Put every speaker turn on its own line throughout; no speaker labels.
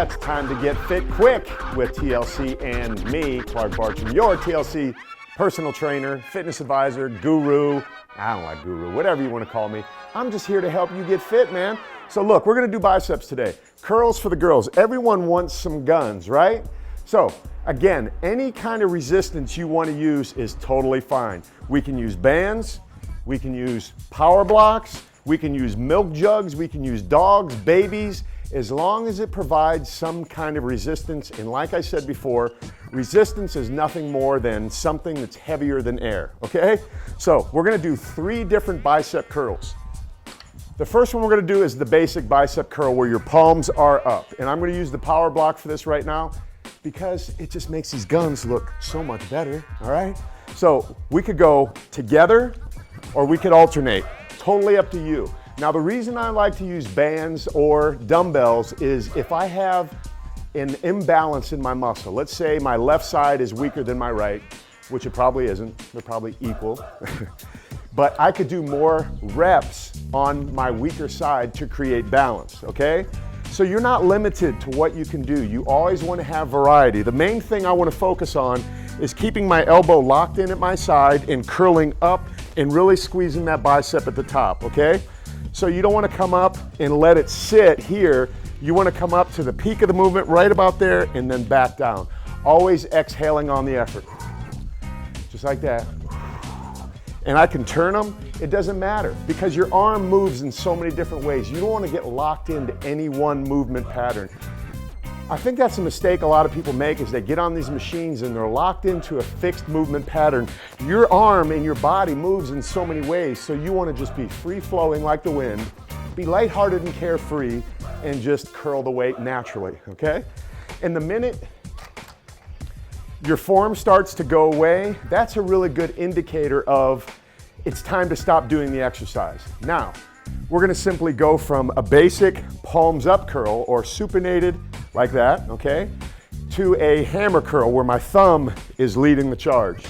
Yeah, it's time to get fit quick with TLC and me, Clark Bartram, your TLC personal trainer, fitness advisor, guru. I don't like guru, whatever you want to call me. I'm just here to help you get fit, man. So look, we're gonna do biceps today. Curls for the girls. Everyone wants some guns, right? So again, any kind of resistance you want to use is totally fine. We can use bands, we can use power blocks, we can use milk jugs, we can use dogs, babies, as long as it provides some kind of resistance. And like I said before, resistance is nothing more than something that's heavier than air, okay? So we're gonna do 3 different bicep curls. The first one we're gonna do is the basic bicep curl where your palms are up. And I'm gonna use the power block for this right now because it just makes these guns look so much better, all right? So we could go together or we could alternate, totally up to you. Now the reason I like to use bands or dumbbells is if I have an imbalance in my muscle, let's say my left side is weaker than my right, which it probably isn't, they're probably equal, but I could do more reps on my weaker side to create balance, okay? So you're not limited to what you can do. You always want to have variety. The main thing I want to focus on is keeping my elbow locked in at my side and curling up and really squeezing that bicep at the top, okay? So you don't want to come up and let it sit here. You want to come up to the peak of the movement right about there and then back down. Always exhaling on the effort. Just like that. And I can turn them, it doesn't matter because your arm moves in so many different ways. You don't want to get locked into any one movement pattern. I think that's a mistake a lot of people make is they get on these machines and they're locked into a fixed movement pattern. Your arm and your body moves in so many ways, so you want to just be free-flowing like the wind, be lighthearted and carefree, and just curl the weight naturally, okay? And the minute your form starts to go away, that's a really good indicator of it's time to stop doing the exercise. Now, we're gonna simply go from a basic palms up curl or supinated like that, okay, to a hammer curl where my thumb is leading the charge.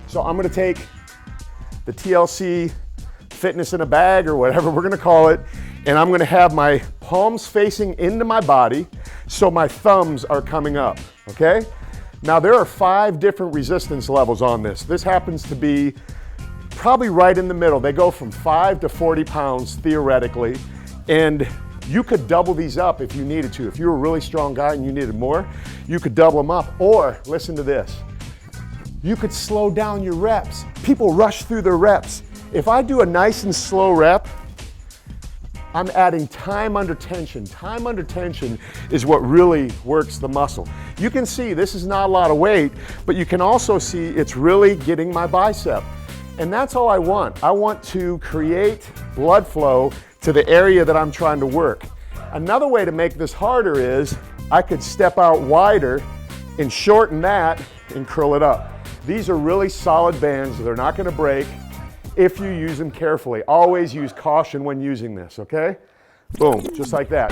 So I'm gonna take the TLC fitness in a bag or whatever we're gonna call it, and I'm gonna have my palms facing into my body so my thumbs are coming up, okay? Now there are 5 different resistance levels on this. This happens to be probably right in the middle. They go from 5 to 40 pounds theoretically, and you could double these up if you needed to. If you were a really strong guy and you needed more, you could double them up. Or, listen to this, you could slow down your reps. People rush through their reps. If I do a nice and slow rep, I'm adding time under tension. Time under tension is what really works the muscle. You can see this is not a lot of weight, but you can also see it's really getting my bicep. And that's all I want. I want to create blood flow to the area that I'm trying to work. Another way to make this harder is I could step out wider and shorten that and curl it up. These are really solid bands. They're not gonna break if you use them carefully. Always use caution when using this, okay? Boom, just like that.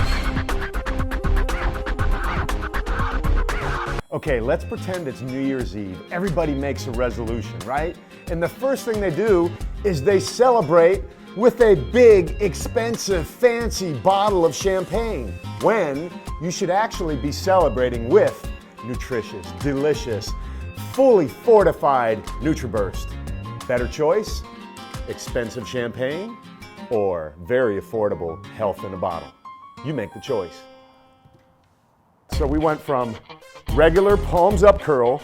Okay, let's pretend it's New Year's Eve. Everybody makes a resolution, right? And the first thing they do is they celebrate with a big, expensive, fancy bottle of champagne, when you should actually be celebrating with nutritious, delicious, fully fortified NutriBurst. Better choice? Expensive champagne or very affordable health in a bottle? You make the choice. So we went from regular palms up curl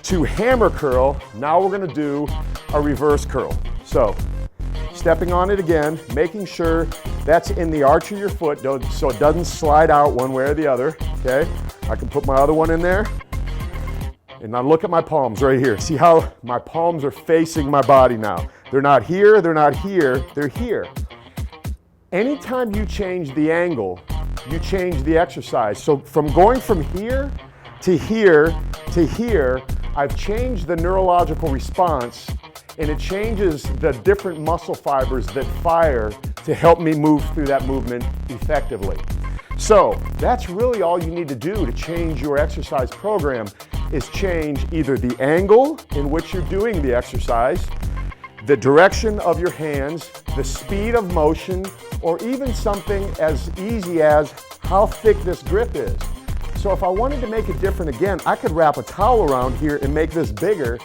to hammer curl. Now we're gonna do a reverse curl. So stepping on it again, making sure that's in the arch of your foot so it doesn't slide out one way or the other, okay? I can put my other one in there. And now look at my palms right here. See how my palms are facing my body now. They're not here, they're not here, they're here. Anytime you change the angle, you change the exercise. So from going from here to here to here, I've changed the neurological response, and it changes the different muscle fibers that fire to help me move through that movement effectively. So that's really all you need to do to change your exercise program, is change either the angle in which you're doing the exercise, the direction of your hands, the speed of motion, or even something as easy as how thick this grip is. So if I wanted to make it different again, I could wrap a towel around here and make this bigger,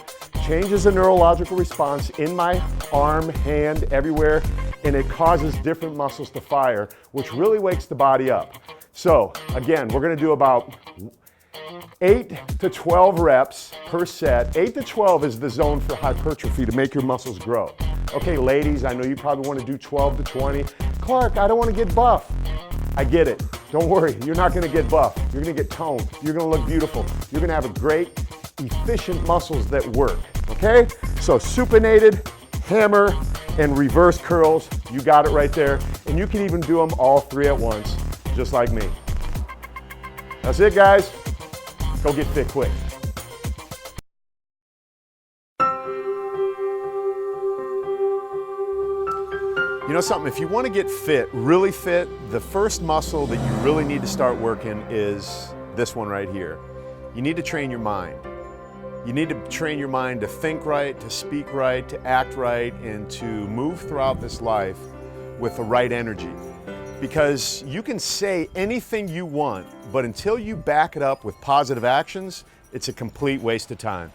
changes the neurological response in my arm, hand, everywhere, and it causes different muscles to fire, which really wakes the body up. So again, we're gonna do about 8 to 12 reps per set. 8 to 12 is the zone for hypertrophy to make your muscles grow. Okay, ladies, I know you probably want to do 12 to 20. Clark, I don't want to get buff. I get it. Don't worry, you're not going to get buff. You're going to get toned. You're going to look beautiful. You're going to have a great, efficient muscles that work. Okay? So supinated, hammer, and reverse curls. You got it right there. And you can even do them all 3 at once, just like me. That's it, guys. Go get fit quick. You know something, if you want to get fit, really fit, the first muscle that you really need to start working is this one right here. You need to train your mind. You need to train your mind to think right, to speak right, to act right, and to move throughout this life with the right energy. Because you can say anything you want, but until you back it up with positive actions, it's a complete waste of time.